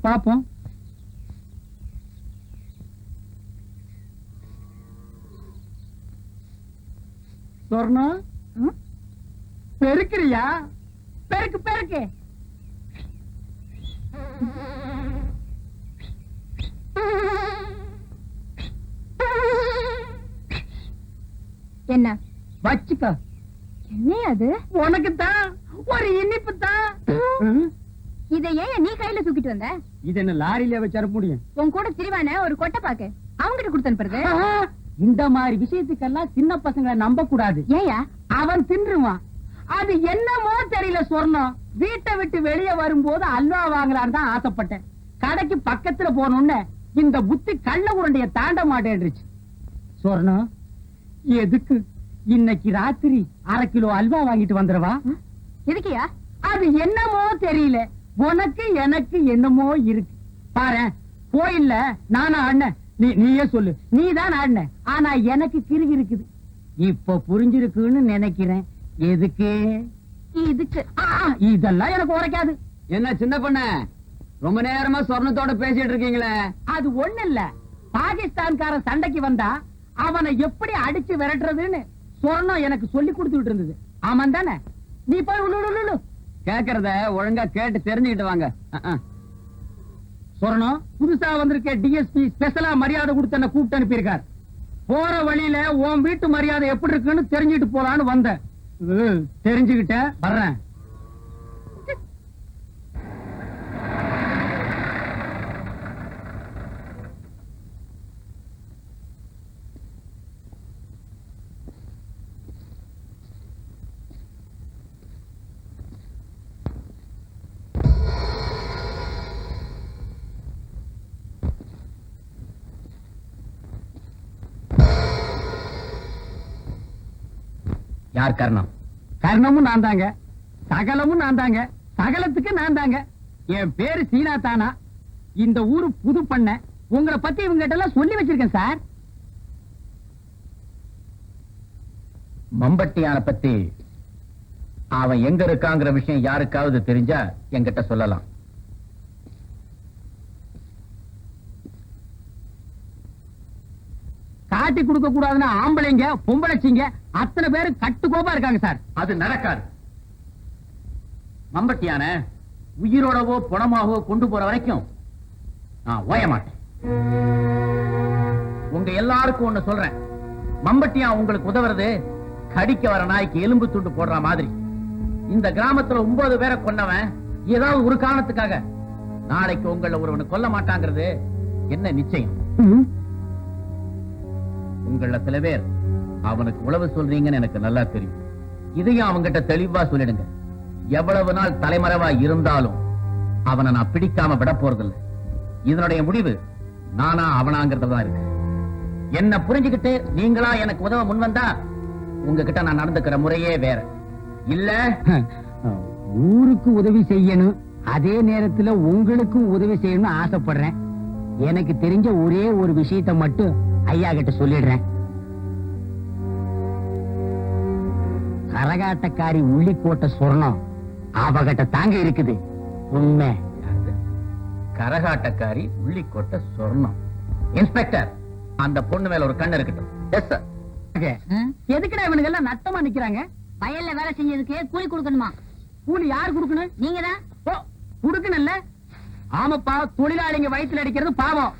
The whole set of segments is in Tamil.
பாப்போம். சொர்ணம் பெருக்கிறியா? பெருக்கு பெருக்கு. என்ன வச்சுக்க. என்ன அது? உனக்குத்தான் ஒரு இனிப்பு தான். இதை ஏன் நீ கையில தூக்கிட்டு வந்த? இது என்ன லாரியில வச்சு அனுப்ப முடியும்? உன் கூட திரிவான ஒரு கொட்டை பாக்கு அவங்கிட்ட கொடுத்து அனுப்புறது. இந்த மாதிரி விஷயத்துக்கெல்லாம் சின்ன பசங்களை நம்ப கூடாது. ஏயா? அவன் தின்றுவான். அது என்னமோ தெரியல சொர்ணம். வீட்டை விட்டு வெளியே வரும்போது அல்வா வாங்கலான்னு தான் ஆசைப்பட்டேன். கடைக்கு பக்கத்துல போனோன்னு இந்த புத்தி கள்ள உருண்டைய தாண்ட மாட்டேன்றுச்சு. சொர்ணம், எதுக்கு இன்னைக்கு ராத்திரி 1/2 கிலோ அல்வா வாங்கிட்டு வந்துடவா? எதுக்கியா? அது என்னமோ தெரியல. உனக்கு எனக்கு என்னமோ இருக்கு. பாரு, கோயில்ல நானா ஆடின, நீயே சொல்லு. நீதான் ஆடின. ஆனா எனக்கு கிறுகி இருக்குது. இப்ப புரிஞ்சிருக்குன்னு நினைக்கிறேன். எதுக்கு? இதுக்கு. இதெல்லாம் எனக்கு உரைக்காது. என்ன சின்ன பொண்ண, ரொம்ப நேரமா சொர்ணத்தோட பேசிட்டு இருக்கீங்களே? அது ஒண்ணு இல்ல. பாகிஸ்தான்காரன் சண்டைக்கு வந்தா அவனை எப்படி அடிச்சு விரட்டுறதுன்னு சொர்ணம் எனக்கு சொல்லி கொடுத்துட்டு இருந்தது. ஆமாம் தானே? நீ போய் உள்ளு. கேக்குறத ஒழுங்கா கேட்டு தெரிஞ்சுக்கிட்டு வாங்க. சொர்ணம், புதுசா வந்திருக்க டிஎஸ்பி ஸ்பெஷலா மரியாதை கொடுத்து என்ன கூப்பிட்டு அனுப்பியிருக்கார். போற வழியில உன் வீட்டு மரியாதை எப்படி இருக்குன்னு தெரிஞ்சுட்டு போலான்னு வந்தேன். தெரிஞ்சுக்கிட்ட வர்றேன். யார் கர்ணம்? கர்ணமும் நான் தாங்க, சகலமும் நான் தாங்க, சகலத்துக்கு நான் தாங்க. என் பேரு சீனா தானா. இந்த ஊரு புது பண்ண. உங்களை பத்தி இவங்க கிட்ட எல்லாம் சொல்லி வச்சிருக்கேன் சார். மம்பட்டியான பத்தி அவன் எங்க இருக்காங்கிற விஷயம் யாருக்காவது தெரிஞ்சா என்கிட்ட சொல்லலாம். காட்டி கொடுக்க கூடாதுன்னு ஆம்பளைங்க பொம்பளைச்சிங்க அத்தனை பேரு கட்டுக்கோப்பா இருக்காங்க சார். அது நடக்காது. மம்பட்டியான உயிரோடவோ பணமாவோ கொண்டு போற வரைக்கும் நான் ஓய மாட்டேன். உங்க எல்லாருக்கும் ஒண்ணு சொல்றேன். மம்பட்டியா உங்களுக்கு உதவுறது கடிக்க வர நாய்க்கு எலும்பு துண்டு போடுற மாதிரி. இந்த கிராமத்துல 9 பேரை கொன்னவன் ஏதாவது ஒரு காரணத்துக்காக நாளைக்கு உங்களை ஒருவனை கொல்ல மாட்டாங்கிறது என்ன நிச்சயம்? உங்கள சில பேர் அவனுக்கு உளவு சொல்றீங்கன்னு எனக்கு நல்லா தெரியும். இதையும் அவங்கிட்ட தெளிவா சொல்லிடுங்க. எவ்வளவு நாள் தலைமறைவா இருந்தாலும் அவனை நான் பிடிக்காம விட போறதில்லை. இதனுடைய முடிவு நானா அவனாங்கிறதுதான் இருக்கு. என்ன புரிஞ்சுக்கிட்டு நீங்களா எனக்கு உதவ முன்வந்தா உங்ககிட்ட நான் நடந்துக்கிற முறையே வேற. இல்ல ஊருக்கு உதவி செய்யணும், அதே நேரத்துல உங்களுக்கும் உதவி செய்யணும்னு ஆசைப்படுறேன். எனக்கு தெரிஞ்ச ஒரே ஒரு விஷயத்தை மட்டும் ஐயா கிட்ட சொல்லிடுறேன். கரகாட்டக்காரி உள்ளிக்கோட்டை சொர்ணம் அவகிட்ட தாங்க இருக்குது. உண்மை. கரகாட்டக்காரி உள்ளிக்கோட்டை சொர்ணம். இன்ஸ்பெக்டர், அந்த பொண்ணு மேல ஒரு கண்ணு இருக்கட்டும். Yes sir. எதுக்குடா இவனுங்க எல்லாம் நட்டமா நிக்கிறாங்க? வயல்ல வேலை செஞ்சதுக்கு கூலி கொடுக்கணுமா? கூலி யாரு கொடுக்கணும்? நீங்க தான். கொடுக்கணும்ல. ஆமாப்பா, தொழிலாளிங்க வயிற்றுல அடிக்கிறது பாவம்.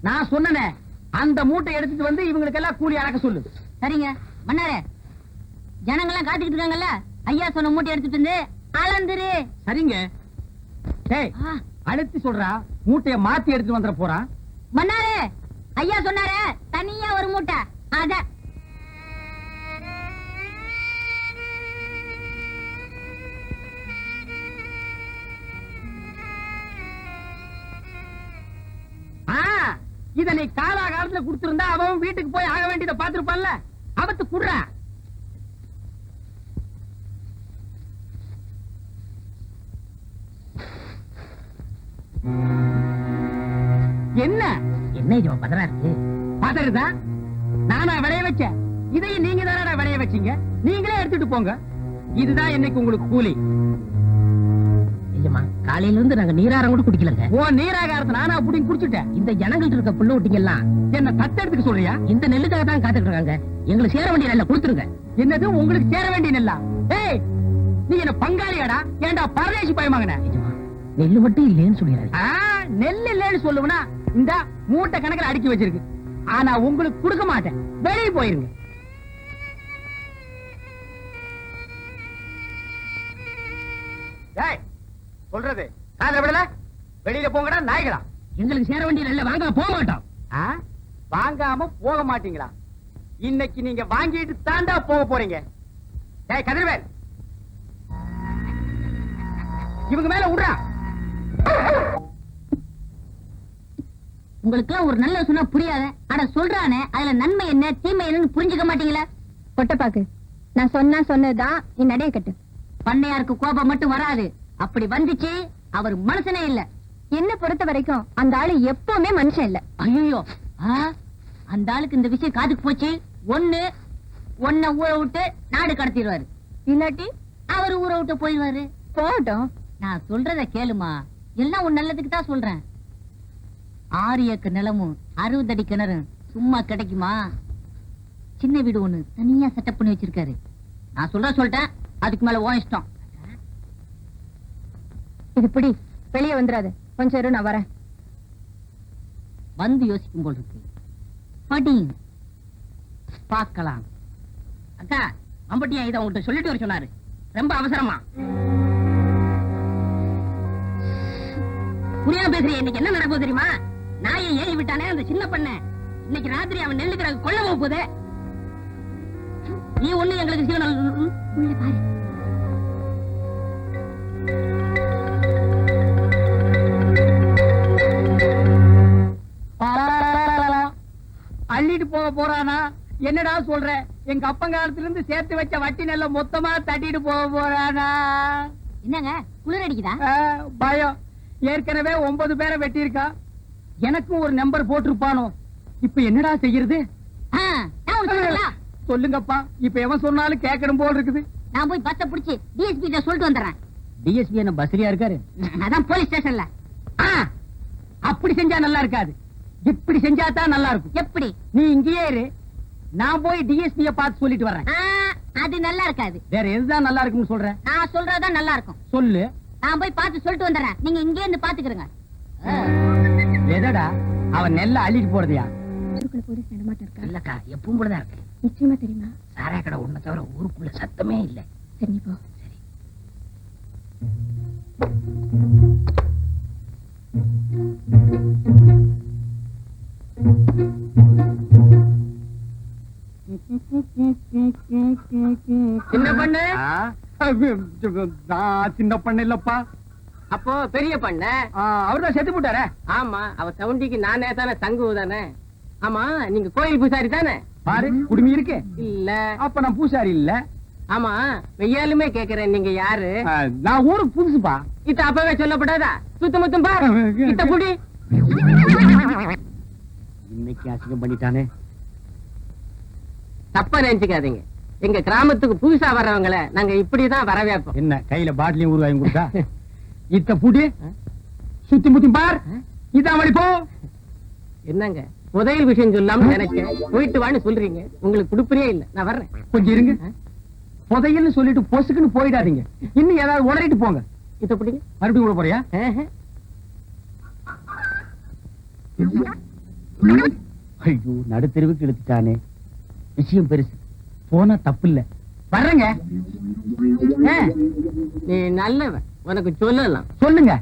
நான் சொன்னனே, அந்த மூட்டை எடுத்துட்டு வந்து இவங்களுக்கு எல்லாம் கூலி அடக்க சொல்லு. சரிங்க மன்னாரே, ஜனங்கெல்லாம் காத்துக்கிட்டு இருக்காங்கல்ல, ஐயா சொன்ன மூட்டை எடுத்துட்டு வந்து அளந்துரு. சரிங்க. டேய், அழுத்தி சொல்றா, மூட்டைய மாத்தி எடுத்துட்டு வந்துட போறான். மன்னாரே, ஐயா சொன்னாரே தனியா ஒரு மூட்டை. அத இத நீ காலாகாலத்துல கொடுத்திருந்தா அவன் வீட்டுக்கு போய் ஆக வேண்டியதை பாத்துருப்பான்ல. அவத்து குடுற. என்ன என்ன இது பதறா இருக்கு? பதறுதா? நானா விளைய வச்சேன். இதையும் நீங்க தானடா விளைய வச்சீங்க. நீங்களே எடுத்துட்டு போங்க. இதுதான் இன்னைக்கு உங்களுக்கு கூலி. காலையில இருந்து நாங்க நீராரம் கூட குடிக்கலங்க. ஓ நீராகாரத்தை நானா அப்படி குடிச்சுட்டேன். இந்த ஜனங்கள்ட்ட இருக்க புள்ள ஊட்டிங்க எல்லாம் என்ன தத்தெடுத்துக்க சொல்றியா? இந்த நெல்லுக்காக தான் காத்துட்டு இருக்காங்க. எங்களுக்கு சேர வேண்டிய நெல்லை கொடுத்துருங்க. என்னது உங்களுக்கு சேர வேண்டிய நெல்லா? ஏய் நீ என்ன பங்காளியாடா? ஏன்டா பரதேசி பயமாங்கன? நெல்லு மட்டும் இல்லைன்னு சொல்லிடுறாரு. நெல் இல்லைன்னு சொல்லுவனா இந்த மூட்டை கணக்கில் அடுக்கி வச்சிருக்கு. ஆனா உங்களுக்கு கொடுக்க மாட்டேன். வெளியே போயிருங்க. சொல்றது காதல விடல. வெளியில போங்கடா நாய்களா. எங்களுக்கு சேர வேண்டிய நெல்லை வாங்க போக மாட்டோம். வாங்காம போக மாட்டீங்களா? இன்னைக்கு நீங்க வாங்கிட்டு தாண்டா போக போறீங்க. ஏய் கதிர்வேல், இவங்க மேல விடுறா. உங்களுக்கு எல்லாம் ஒரு நல்ல சொன்னா புரியாத. அட சொல்றானே அதுல நன்மை என்ன தீமை என்னன்னு புரிஞ்சுக்க மாட்டீங்களா? பொட்டப்பாக்கு, நான் சொன்னதுதான் நீ நடைய கட்டு. பண்ணையாருக்கு கோபம் மட்டும் வராது. அப்படி வந்துச்சு அவர் மனுஷனே இல்ல. என்ன பொறுத்த வரைக்கும் அந்த ஆளு எப்பவுமே மனுஷன் இல்ல. ஐயோ, அந்த ஆளுக்கு இந்த விஷயம் காதுக்கு போச்சு. ஒன்ன ஊரை விட்டு நாடு கடத்திடுவாரு. இல்லாட்டி அவர் ஊரை விட்டு போயிடுவாரு. போகட்டும். நான் சொல்றத கேளுமா. எல்லாம் உன் நல்லதுக்கு தான் சொல்றேன். 6 ஏக்கர் நிலமும் 60 அடி கிணறு சும்மா கிடைக்குமா? சின்ன வீடு ஒண்ணு தனியா செட்டப் பண்ணி வச்சிருக்காரு. நான் சொல்லிட்டேன். அதுக்கு மேல உன் இஷ்டம். இது பிடி, வெளியே வந்துடாது. கொஞ்சம் இரு, நான் வரேன். வந்து யோசிக்கும் போல் இருக்கு. படி பார்க்கலாம். அக்கா அம்பட்டியா இதை உங்கள்கிட்ட சொல்லிட்டு வர சொன்னாரு. ரொம்ப அவசரமா. புரியாம பேசுறீங்க. இன்னைக்கு என்ன நடக்கும் தெரியுமா? நாயை ஏறி விட்டானே அந்த சின்ன பண்ண. இன்னைக்கு ராத்திரி அவன் நெல்லுக்கிற கொள்ள போகுது. நீ ஒண்ணு எங்களுக்கு சீவனம் பாரு. அள்ளிட்டு போக போறானா? என்னடா சொல்ற? எங்க அப்பங்காலத்துல இருந்து சேர்த்து வச்ச வட்டி நெல்ல மொத்தமா தட்டிட்டு போக போறானா? என்னங்க குளிர் அடிக்குதா? பயம். ஏற்கனவே 9 பேரை வெட்டி இருக்கா. எனக்கும் ஒரு நம்பர் போட்டிருப்பானோ. இப்ப என்னடா செய்யறது? சொல்லுங்கப்பா. இப்ப எவன் சொன்னாலும் கேட்கணும் போல் இருக்குது. நான் போய் பஸ்ஸ புடிச்சு டிஎஸ்பி கிட்ட சொல்லிட்டு வந்துடுறேன். டிஎஸ்பி என்ன பஸ்லியா இருக்காரு? அதான் போலீஸ் ஸ்டேஷன்ல. அப்படி செஞ்சா நல்லா இருக்காது. இப்படி செஞ்சா தான் நல்லா இருக்கும். எப்படி? நீ இங்கேயே இரு, நான் போய் டிஎஸ்பிய பார்த்து சொல்லிட்டு வரேன். அது நல்லா இருக்காது. வேற எதுதான் நல்லா இருக்கும்னு சொல்ற? நான் சொல்றதுதான் நல்லா இருக்கும். சொல்லு. நான் போய் பார்த்து சொல்லிட்டு வந்துடுறேன். நீங்க இங்கே இருந்து பாத்துக்கிறங்க. எதடா அவன் நெல்ல அள்ளிட்டு போறதையா? போலீஸ் நடமாட்டம் இருக்கா? இல்லக்கா, எப்பவும் போலதான் இருக்கு. நிச்சயமா தெரியுமா? சாராய கடை ஒண்ணு தவிர ஊருக்குள்ள சத்தமே இல்ல. சரி நீ போ. சின்ன பண்ணு. சின்ன பண்ண இல்லப்பா. அப்போ பெரிய பண்ண. அவர்தான் செத்து போட்டாரே. ஆமா, அவ சவுண்டிக்கு நானே தானே தங்கு தானே. ஆமா, நீங்க கோயில் பூசாரி தானே? பாரு, குடுமி இருக்கு. இல்ல, அப்ப நான் பூசாரி இல்ல. ஆமா, வெய்யாலுமே கேக்குறேன், நீங்க யாரு? நான் ஊருக்கு புதுசுப்பா. இத்த அப்பவே சொல்லப்படாதா? சுத்த முத்தம் பாரு. இத்த புடி. இன்னைக்கு அசிங்கம் பண்ணிட்டானே. தப்பா நினைச்சுக்காதீங்க. எங்க கிராமத்துக்கு புதுசா வர்றவங்களை நாங்க இப்படிதான் வரவேற்போம். என்ன கையில பாட்டிலையும் ஊறுகாயும் கொடுத்தா? இத்த புடி. சுத்தி முத்தி பார். இதான் வழி போ. என்னங்க புதையல் விஷயம் சொல்லாம நினைச்சேன். போயிட்டு வான்னு சொல்றீங்க. உங்களுக்கு குடுப்பறியே இல்ல. நான் வர்றேன். கொஞ்சம் இருங்க. புதையல்னு சொல்லிட்டு பொசுக்குன்னு போயிடாதீங்க. இன்னும் ஏதாவது உளறிட்டு போங்க. இத பிடிங்க. மறுபடியும் கூட போறியா? ஐயோ, நடுத்தெருவுக்கு எடுத்துட்டானே. விஷயம் பெருசு. போனா தப்பு இல்ல. வர்றேங்க. நீ நல்லவன், உனக்கு சொல்லலாம். சொல்லுங்க.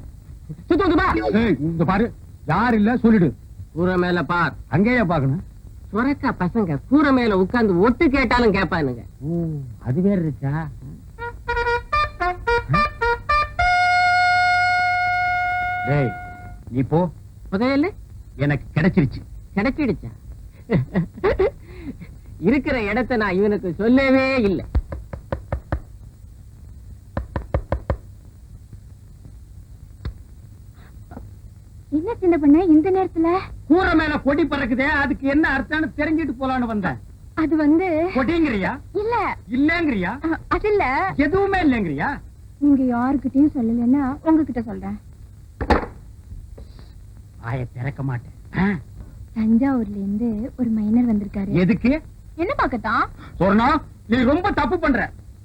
இந்த பாரு, யார் இல்ல சொல்லிடு. கூரை மேல பார். அங்கேயே பாக்கணும். சுரக்கா பசங்க கூரை மேல உட்கார்ந்து ஒட்டு கேட்டாலும் கேட்பானுங்க. ஓ, அது வேற இருக்கா? டேய், நீ போ. புதையல் எனக்கு கிடைச்சிருச்சு. கிடைச்சிடுச்சா? இருக்கிற இடத்தை நான் இவனுக்கு சொல்லவே இல்லை. என்ன சின்ன பண்ண இந்த நேரத்துல? கூரை மேல கொடி பறக்குதே, அதுக்கு என்ன அர்த்தம்னு தெரிஞ்சிட்டு போலான்னு வந்தேன். அது வந்து கொடிங்கிறியா? இல்ல இல்லங்கிறியா? அது இல்ல. எதுவுமே இல்லங்கிறியா? நீங்க யாருக்கிட்டயும் சொல்லலைன்னா உங்ககிட்ட சொல்றேன். ஆய திறக்க மாட்டேன். தஞ்சாவூர்ல இருந்து ஒரு மைனர் வந்திருக்காரு. எதுக்கு? என்ன பார்க்கத்தான்? சொன்னா நீ ரொம்ப தப்பு பண்ற.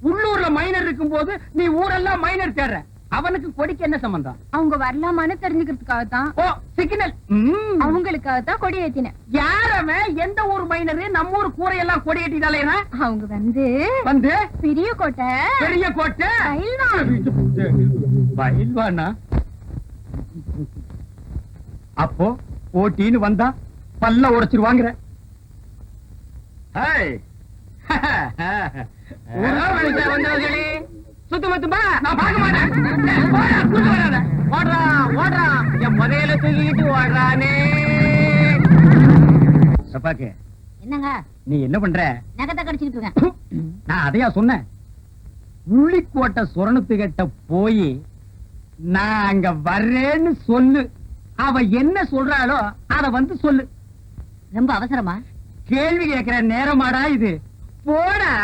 உள்ளூர்ல மைனர் இருக்கும் போது நீ ஊரெல்லாம் மைனர் தேடுற. அவனுக்கு கொடிக்கு என்ன சம்பந்தம்? அவங்க வரலாமான்னு தெரிஞ்சுக்கிறதுக்காகத்தான். ஓ, சிக்னல். அவங்களுக்காகத்தான் கொடி ஏத்தினேன். யாரமே எந்த ஊர் மைனரு நம்ம ஊர் கூரையெல்லாம் கொடி ஏற்றிட்டாலே அவங்க வந்து வந்து பெரிய கோட்டை பெரிய கோட்டை பயில்வானா? அப்போ போட்டின்னு வந்தா பல்ல உடைச்சிருவாங்கிற. சுத்தமத்துமா நான் பார்க்க மாட்டேன். ஓடுறா ஓடுறா என் முதல்ல தூக்கிட்டு ஓடுறானே. சப்பாக்கு என்னங்க நீ என்ன பண்ற? நகத்தை கடிச்சுக்கிட்டு இருக்கேன். நான் அதையா சொன்னேன். உள்ளிக்கோட்டை சுரணத்துக்கிட்ட போய் நான் அங்க வர்றேன்னு சொல்லு. அவ என்ன சொல்றாளோ அத வந்து சொல்லு. ரொம்ப அவசரமா? கேள்வி கேட்கிற நேரமாடா இது? போடா.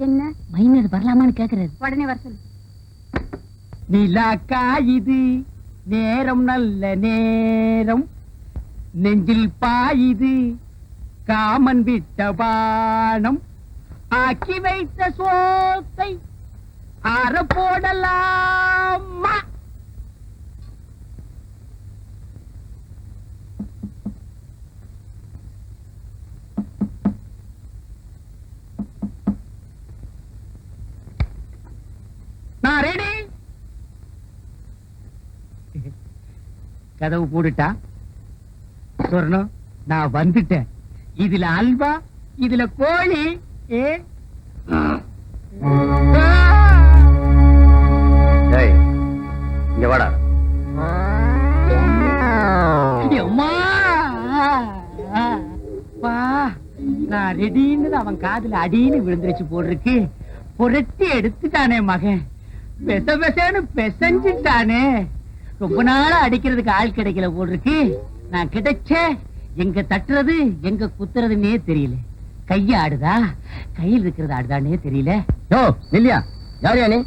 என்ன மைனர் வரலாமான்னு கேக்குறது. உடனே வர சொல்லு. நிலாக்கா இது நேரம் நல்ல நேரம், நெஞ்சில் பாயுது காமன் விட்ட பானம், ஆக்கி வைத்த சோத்தை ஆற போடலாமா? நான் ரெடி. கதவு போட்டுட்டா சொர்ணம், நான் வந்துட்டேன். இதுல அல்வா, இதுல கோழி. இங்க வாடா. நான் ரெடின்னு அவன் காதுல அடின்னு விழுந்துருச்சு போடுறக்கு. புரட்டி எடுத்துட்டானே மகன், பெச பெசன்னு பெசஞ்சிட்டானே. ரொம்ப நாளா அடிக்கிறதுக்கு ஆள் கிடைக்கல போடுறக்கு. நான் கிடைச்ச எங்க தட்டுறது எங்க குத்துறதுன்னே தெரியல. கைய ஆடுதா கையில் இருக்கிறது ஆடுதானே தெரியல. இல்லையா யார் யானே?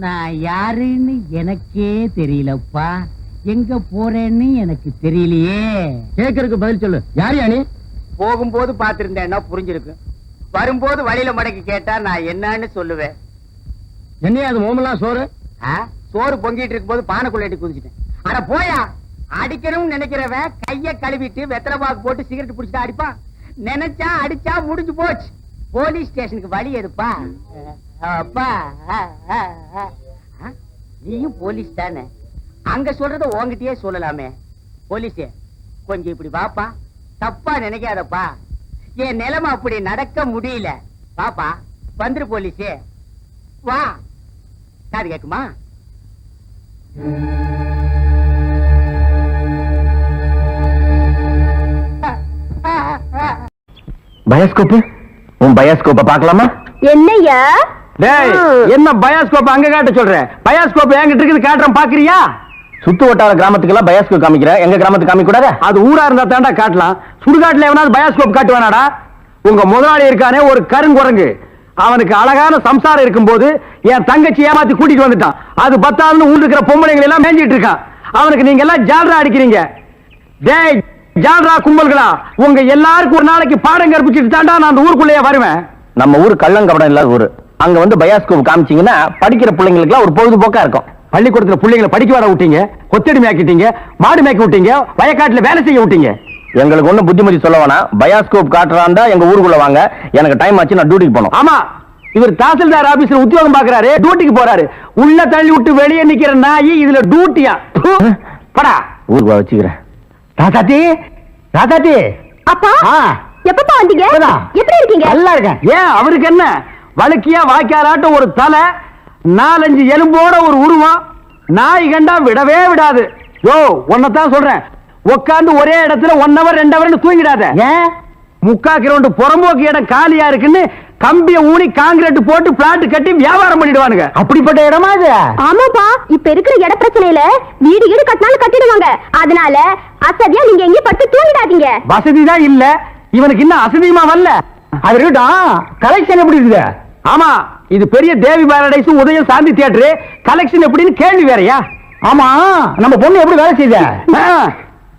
நான் யாருன்னு எனக்கே தெரியலப்பா. எங்க போறேன்னு எனக்கு தெரியலையே. கேட்கறதுக்கு பதில் சொல்லு. யார் யானே? போகும்போது பாத்திருந்தேன்னா புரிஞ்சிருக்கு. வரும்போது வழியில மடக்கி கேட்டா நான் என்னன்னு சொல்லுவேன். என்னையா அது மோமெல்லாம் சோறு? சோறு பொங்கிட்டு இருக்கும் போது பானைக்குள்ள எட்டி குதிச்சிட்டேன். அட போயா, அடிக்கணும்னு நினைக்கிறவன் கைய கழுவிட்டு வெத்தலை பாக்கு போட்டு சிகரெட் பிடிச்சிட்டு அடிப்பான். நினைச்சா அடிச்சா முடிஞ்சு போச்சு. போலீஸ் ஸ்டேஷனுக்கு வழி எதுப்பா? அப்பா நீயும் போலீஸ் தானே, அங்க சொல்றத உன்கிட்டயே சொல்லலாமே. போலீஸே கொஞ்சம் இப்படி வாப்பா, தப்பா நினைக்காதப்பா. என் நிலைமை அப்படி நடக்க முடியல. பாப்பா வந்துரு போலீஸே, வா. காது கேக்குமா? பயாஸ்கோப், உன் பயாஸ்கோப்ப பாக்கலாமா? என்னையா? என்ன பயாஸ்கோப் அங்க காட்ட சொல்ற? பயாஸ்கோப் என்கிட்ட இருக்குது, காட்டுறேன், பாக்குறியா? சுத்து வட்டார கிராமத்துக்கெல்லாம் பயாஸ்கோப் காமிக்கிற, எங்க கிராமத்துக்கு காமிக்க கூடாது? அது ஊரா இருந்தா தாண்டா காட்டலாம். சுடுகாட்டுல எவனாவது பயாஸ்கோப் காட்டுவானாடா? உங்க முதலாளி இருக்கானே ஒரு கருங்குரங்கு, அவனுக்கு அழகான சம்சாரம் இருக்கும் போது என் தங்கச்சி ஏமாத்தி கூட்டிட்டு வந்துட்டான். அது பத்தாதுன்னு ஊர் இருக்கிற பொம்பளைங்களை எல்லாம் மேஞ்சிட்டு இருக்கான். அவனுக்கு நீங்க எல்லாம் ஜால்ரா அடிக்கிறீங்க. டேய் ஜால்ரா கும்பல்களா, உங்க எல்லாருக்கும் ஒரு நாளைக்கு பாடம் கற்பிச்சுட்டு தாண்டா நான் அந்த ஊருக்குள்ளேயே வருவேன். நம்ம ஊர் கள்ளங்கபடம் இல்லாத ஊரு. அங்க வந்து பயாஸ்கோப் காமிச்சீங்கன்னா படிக்கிற பிள்ளைங்களுக்கு ஒரு பொழுதுபோக்கா இருக்கும். பள்ளிக்கூடத்துல பிள்ளைங்களை படிக்க வர விட்டீங்க, கொத்தடி மேய்க்கிட்டீங்க, மாடு மேய்க்க விட்டீங்க, வயக்காட்டுல வேலை செய்ய விட்டீங்க. எங்களுக்கு ஒண்ணு புத்திமதி சொல்ல வேணாம். பயாஸ்கோப் காட்டுறாண்டா எங்க ஊருக்குள்ள வாங்க, எனக்கு டைம் ஆச்சு, நான் டியூட்டிக்கு போனோம். ஆமா, இவர் தாசில்தார் ஆபீஸ்ல உத்தியோகம் பாக்குறாரு, டியூட்டிக்கு போறாரு. உள்ள தள்ளி விட்டு வெளியே நிக்கிற நாயி இதுல டியூட்டியா? படா ஊருக்கு வச்சுக்கிறேன். ராதாத்தி, ராதாத்தி. அப்பா எப்பப்பா வந்தீங்க? எப்படி இருக்கீங்க? நல்லா இருக்கேன். ஏன் அவருக்கு என்ன? வழுக்கியா வாய்க்காலாட்ட ஒரு தலை, 4-5 எலும்போட ஒரு உருவம். நாய் கண்டா விடவே விடாது. யோ ஒன்னதான் சொல்றேன், உட்காந்து ஒரே இடத்துல 1 hour 2 hour தூங்கிடாத. ஏன்? 3/4 கிரவுண்ட் புறம்போக்கு இடம் காலியா இருக்குன்னு கம்பிய ஊனி காங்கிரீட் போட்டு பிளாட் கட்டி வியாபாரம் பண்ணிடுவானுங்க. அப்படிப்பட்ட இடமா இது? ஆமாப்பா, இப்ப இருக்கிற இட பிரச்சனையில வீடு வீடு கட்டினாலும் கட்டிடுவாங்க. அதனால அசதியா நீங்க எங்கேயும் பட்டு தூங்கிடாதீங்க. வசதி தான் இல்ல, இவனுக்கு இன்னும் அசதியுமா வரல. அது இருக்கட்டும், கலெக்ஷன் எப்படி இருக்குது? ஆமா, இது பெரிய தேவி பாரடைஸ் உதயம் சாந்தி தியேட்டர், கலெக்ஷன் எப்படின்னு கேள்வி வேறயா? ஆமா, நம்ம பொண்ணு எப்படி வேலை செய்த?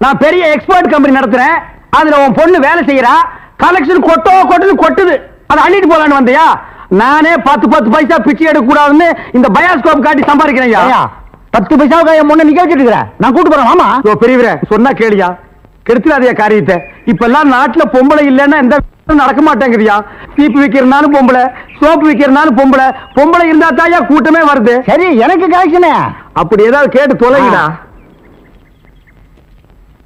நான் பெரிய எக்ஸ்போர்ட் கம்பெனி நடத்துறேன், அதுல உன் பொண்ணு வேலை செய்யறா. கலெக்ஷன் கொட்டுது, அதை அள்ளிட்டு போலான்னு வந்தியா? நானே 10 பைசா பிச்சை எடுக்க கூடாதுன்னு இந்த பயாஸ்கோப் காட்டி சம்பாதிக்கிறேன். 10 பைசாவுக்கு என் பொண்ணு நிக்க வச்சிட்டு இருக்கிறேன், நான் கூட்டு போறேன். ஆமா பெரியவரே, சொன்னா கேளியா, கெடுத்துடாதே காரியத்தை. இப்ப எல்லாம் நாட்டுல பொம்பளை இல்லைன்னா இந்த நடக்க மாட்டேங்குதியா. சீப்பு விக்கிறனாலும் பொம்பளை, சோப்பு விக்கிறனாலும் பொம்பளை, பொம்பளை இருந்தா தாயா கூட்டமே வருது. சரி, எனக்கு கலெக்ஷன் அப்படி ஏதாவது கேட்டு தொலைங்கடா.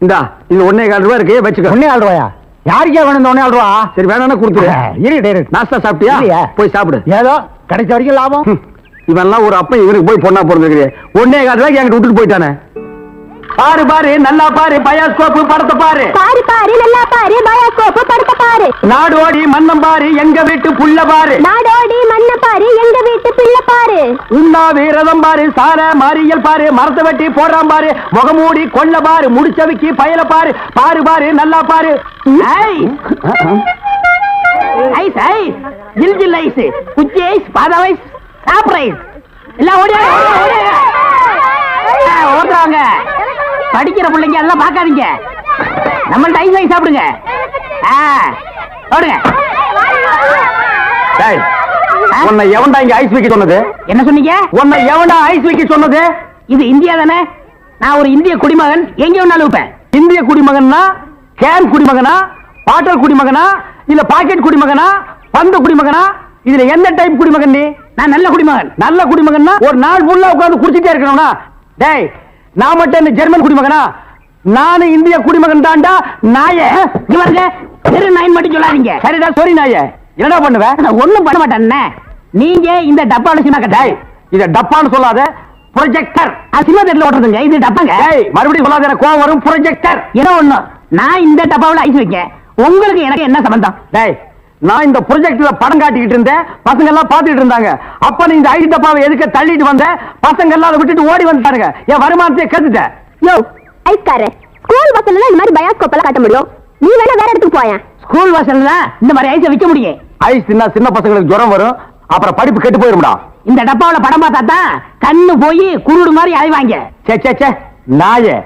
இந்தா, இது 1.25 ரூபாய் இருக்கு, வச்சுக்க. 1.25 ரூபாயா? யாருக்கே வேணும் இந்த 1.25 ரூபா? சரி, வேணா கொடுத்துரு. நாஸ்தா சாப்பிட்டியா? போய் சாப்பிடு. ஏதோ கிடைச்ச வரைக்கும் லாபம். இவெல்லாம் ஒரு அப்ப இவனுக்கு போய் பொண்ணா பிறந்திருக்கிறேன். 1.25 ரூபாய்க்கு என்கிட்ட விட்டுட்டு போயிட்டானே. பாரு பாரு, நல்லா பாரு, பயாஸ்கோப்பு படத்தை பாரு. பாரு பாரு, நல்லா பாரு, பயாஸ்கோப்பு படத்தை பாரு. நாடோடி மன்னம் பாரு, எங்க வீட்டு புள்ள பாரு. நாடோடி மண்ண பாரு, எங்க வீட்டு பிள்ளை பாரு. உண்ணாவி ரதம் பாரு, சார மாரியல் பாரு, மரத்தை வெட்டி போடுறான் பாரு, முகமூடி கொள்ள பாரு, முடிச்சவிக்கி பயல பாரு. பாரு பாரு, நல்லா பாரு. ஐஸ் ஐஸ், ஜில் ஜில் ஐஸ், குச்சி ஐஸ், பாதாம் ஐஸ், சாப்பிட்ற ஐஸ் எல்லாம் ஓடுறாங்க. படிக்கிற பிள்ளைங்க எல்லாம் பார்க்காதீங்க, நம்மள்ட்ட ஐஸ் ஐஸ் சாப்பிடுங்க. ஓடுங்க. உன்னை எவன்டா இங்க ஐஸ் வைக்க சொன்னது? என்ன சொன்னீங்க? உன்னை எவன்டா ஐஸ் வைக்க சொன்னது? இது இந்தியா தானே, நான் ஒரு இந்திய குடிமகன், எங்க வேணாலும் வைப்பேன். இந்திய குடிமகன்னா கேன் குடிமகனா, பாட்டல் குடிமகனா, இல்ல பாக்கெட் குடிமகனா, பந்து குடிமகனா? இதுல எந்த டைப் குடிமகன் நீ? நான் நல்ல குடிமகன். நல்ல குடிமகன்னா ஒரு நாள் ஃபுல்லா உட்கார்ந்து குடிச்சிட்டே இருக்கணும்னா? டேய், நான் மட்டும் என்ன ஜெர்மன் குடிமகனா? நானு இந்திய குடிமகன் தான்டா. நாயே இவங்க தெரு நாய் மட்டும் சொல்லாதீங்க. சரிடா, சரி நாயே, என்னடா பண்ணுவேன்? ஒண்ணும் பண்ண மாட்டேன். நீங்க இந்த டப்பால சினிமா கட்டாய். இத டப்பான்னு சொல்லாத, ப்ரொஜெக்டர். சினிமா தேட்டர்ல ஓட்டுறதுங்க, இது டப்பாங்க. மறுபடியும் சொல்லாத, எனக்கு கோவம் வரும். ப்ரொஜெக்டர் ஏதோ ஒண்ணு. நான் இந்த டப்பாவில் ஐஸ் வைக்க, உங்களுக்கு எனக்கு என்ன சம்பந்தம்? டேய், நான் இந்த ப்ரொஜெக்ட்ல படம் காட்டிக்கிட்டு இருந்தேன், பசங்க எல்லாம் பாத்துட்டு இருந்தாங்க. அப்ப நீ இந்த ஐஸ் டப்பாவை எதுக்கு தள்ளிட்டு வந்த? பசங்க எல்லாம் அதை விட்டுட்டு ஓடி வந்துட்டாருங்க. என் வருமானத்தை கத்துட்ட. யோ ஐஸ்காரே, ஸ்கூல் பஸ்ல இந்த மாதிரி பயாஸ்கோப் எல்லாம் காட்ட முடியும், நீ வேணா வேற இடத்துக்கு போயேன். ஸ்கூல் பஸ்ல இந்த மாதிரி ஐஸ் விக்க முடியும். ஐஸ் தின்னா சின்ன பசங்களுக்கு ஜுரம் வரும், அப்புறம் படிப்பு கெட்டு போயிரும்டா. இந்த டப்பாவுல படம் பார்த்தா தான் கண்ணு போய் குருடு மாதிரி அழிவாங்க. சே நாயே,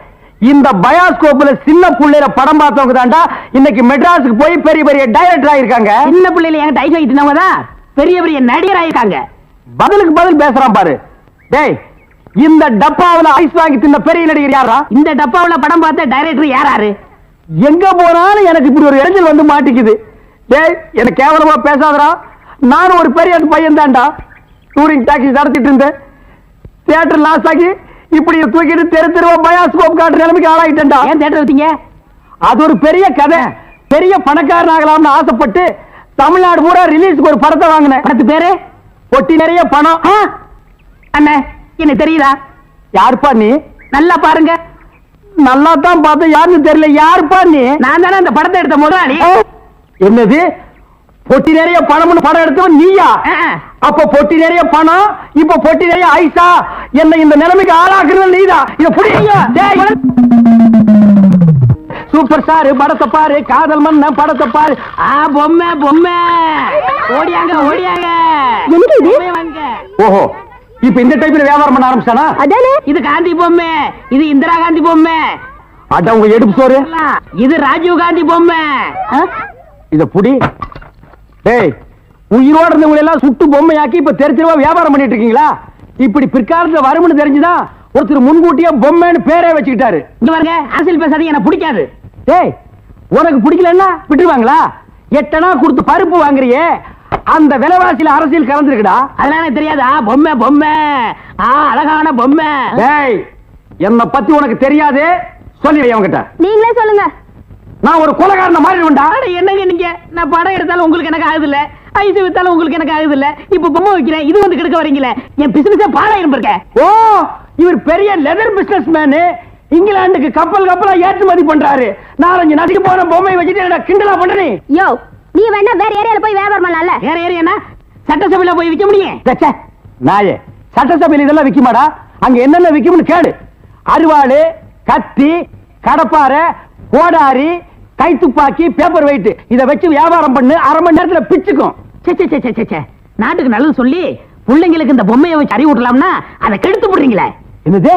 இந்த பயாஸ்கோப்ல சின்ன புள்ளையில படம் பார்த்தவங்க தாண்டா இன்னைக்கு மெட்ராஸுக்கு போய் பெரிய பெரிய டைரக்டர் ஆயிருக்காங்க. சின்ன புள்ளையில எங்க ஐஸ் வைக்கிறவங்க தான் பெரிய பெரிய நடிகர் ஆயிருக்காங்க. பதிலுக்கு பதில் பேசுறான் பாரு. டேய், இந்த டப்பாவுல ஐஸ் வாங்கி தின்ன பெரிய நடிகர் யாரா? இந்த டப்பாவுல படம் பார்த்த டைரக்டர் யாராரு? எங்க போனாலும் எனக்கு இப்படி ஒரு இடைஞ்சல் வந்து மாட்டிக்குது. டேய், எனக்கு கேவலமா பேசாதடா. நானும் ஒரு பெரிய பையன் தான்டா. டூரிங் டாக்ஸி நடத்திட்டு இருந்தேன். தியேட்டர் லாஸ் ஆகி இப்படி தூக்கிட்டு தெரு தெருவா பயாஸ்கோப் காட்டுற நிலைமைக்கு ஆளாயிட்டேன்டா. ஏன் தியேட்டர் வச்சீங்க? அது ஒரு பெரிய கதை. பெரிய பணக்காரன் ஆகலாம்னு ஆசைப்பட்டு தமிழ்நாடு பூரா ரிலீஸ்க்கு ஒரு படத்தை வாங்கினேன். படத்து பேரு பொட்டி நிறைய பணம். அண்ணே, என்ன தெரியுதா? யாருப்பா நீ? நல்லா பாருங்க. நல்லா தான் பார்த்தேன், யாருன்னு தெரியல. யாருப்பா நீ? நான் தானே அந்த படத்தை எடுத்த முதலாளி. என்னது, பொட்டி நிறைய பணம்னு படம் எடுத்தவன் நீயா? அப்ப பொட்டி நிறைய பணம், இப்ப பொட்டி நிறைய ஐசா. என்ன இந்த நிலைமைக்கு ஆளாக்குறது நீதான். இத புடிங்க. சூப்பர் ஸ்டார் படத்தை பாரு, காதல் மன்ன படத்தை பாரு. பொம்மை பொம்மை ஓடியாங்க ஓடியாங்க. ஓஹோ, இப்ப இந்த டைப்ல வியாபாரம் பண்ண ஆரம்பிச்சானா? இது காந்தி பொம்மை, இது இந்திரா காந்தி பொம்மை. அட உங்க எடுப்பு சோறு. இது ராஜீவ் காந்தி பொம்மை. இத புடி. டேய், உயிரோட இருந்தவங்க எல்லாம் சுட்டு பொம்மையாக்கி இப்ப தெரிஞ்சிருவா வியாபாரம் பண்ணிட்டு இருக்கீங்களா? இப்படி பிற்காலத்துல வரும்னு தெரிஞ்சுதான் ஒருத்தர் முன்கூட்டியே பொம்மைன்னு பேரே வச்சுக்கிட்டாரு. இங்க பாருங்க, அரசியல் பேசாதீங்க, எனக்கு பிடிக்காது. டேய், உனக்கு பிடிக்கலன்னா விட்டுருவாங்களா? 8 அணா கொடுத்து பருப்பு வாங்குறியே, அந்த விலைவாசியில அரசியல் கலந்துருக்குடா. அதெல்லாம் எனக்கு தெரியாதா? பொம்மை பொம்மை, அழகான பொம்மை. டேய், என்ன பத்தி உனக்கு தெரியாது, சொல்லி அவங்கிட்ட. நீங்களே சொல்லுங்க. நான் ஒரு கொலைகாரன மாறிடுவேன்டா. என்னங்க நீங்க? நான் படம் எடுத்தாலும் உங்களுக்கு எனக்கு ஆகுது இல்ல, ஐஸ் வித்தாலும் உங்களுக்கு எனக்கு ஆகுது இல்ல, இப்ப பொம்மை வைக்கிறேன், இது வந்து கெடுக்க வரீங்களே. என் பிசினஸே பாழாயிரம் இருக்க. ஓ, இவர் பெரிய லெதர் பிசினஸ் மேனு. இங்கிலாந்துக்கு கப்பல் கப்பலா ஏற்றுமதி பண்றாரு. 4-5 நதிக்கு போன பொம்மை வச்சுட்டு கிண்டலா பண்றீ? யோ, நீ நீ வேணா வேற ஏரியால போய் வியாபாரம் பண்ணலாம்ல. வேற ஏரியானா சட்டசபையில போய் விற்க முடியும். நாயே, சட்டசபையில் இதெல்லாம் விக்குமாடா? அங்க என்னென்ன விக்கும்னு கேடு. அருவாள், கத்தி, கடப்பாரை, கோடாரி, கைத்துப்பாக்கி, பேப்பர் வெயிட், இதை வச்சு வியாபாரம் பண்ணு, அரை மணி நேரத்துல பிச்சுக்கும். நாட்டுக்கு நல்லது சொல்லி பிள்ளைங்களுக்கு இந்த பொம்மையை வச்சு அறிவு விடலாம்னா அதை கெடுத்து போடுறீங்களே. என்னது?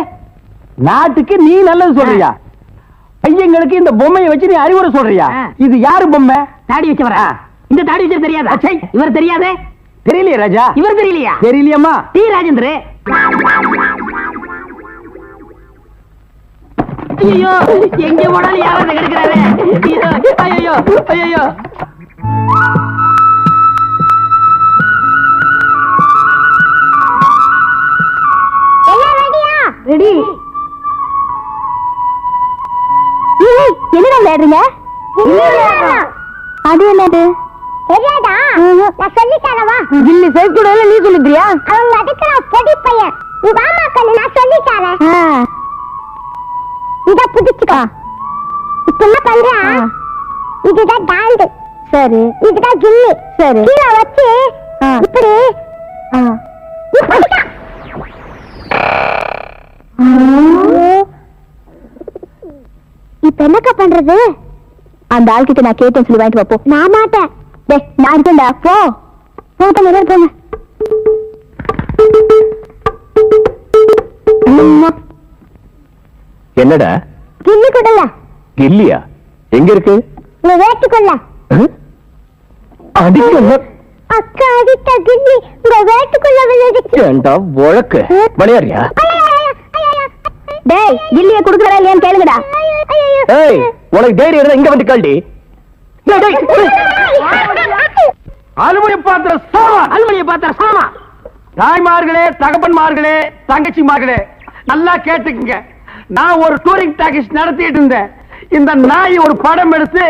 நாட்டுக்கு நீ நல்லது சொல்றியா? பையங்களுக்கு இந்த பொம்மையை வச்சு நீ அறிவுரை சொல்றியா? இது யாரு பொம்மை? தாடி வச்சவரா? இந்த தாடி வச்சது தெரியாதா? இவர் தெரியாதே? தெரியலையே ராஜா. இவர் தெரியலையா? தெரியலையம்மா. டி ராஜேந்திர. ஐயோ, எங்க போனாலும் யாராவது கெடுக்கிறாரே. ஐயோ ஐயோ. ரெடி. என்னடா விளையாடுறீங்க? அது என்னது? தெரியாதா? நான் சொல்லி தரவா? கில்லி சைக்கிள் நீ சொல்லிட்டியா? அவங்க அதுக்குறான் பொடி பையன். நீ வாமா கண்ணு, நான் சொல்லி தரேன். இத புடிச்சுக்கோ. இப்ப என்ன பண்ற? இதுதான் டாண்டு. சரி. இதுதான் கில்லி. சரி. கீழே வச்சு இப்படி இப்படி இப்ப என்னக்கா பண்றது? அந்த ஆள்கிட்ட நான் கேட்டேன் சொல்லி வாங்கிட்டு வாப்போ. நான் மாட்டேன். நான் இருக்கேன்டா. போ போங்க போங்க. என்னடா கில்லி கொடல. கில்லியா? எங்க இருக்கு? நீ வேட்டுக்கொள்ள. அடிக்க அக்கா அடித்த கில்லி உங்க வேட்டுக்குள்ள விழுந்துச்சு. ஏண்டா வழக்கு விளையாடுறியா? டேய், கில்லியை குடுக்கறா இல்லையான்னு கேளுங்கடா. ஏய், உனக்கு தைரியம் இருந்தா இங்க வந்து கால்டி. அலுமினிய பாத்திர சாமா, அலுமினிய பாத்திர சாமா. தாய்மார்களே, தகப்பன்மார்களே, தங்கச்சிமார்களே, நல்லா கேட்டுக்குங்க. நான் ஒரு டூரிங் டாக்கீஸ் நடத்திட்டு இருந்தேன். இந்த நாய் ஒரு படம் எடுத்து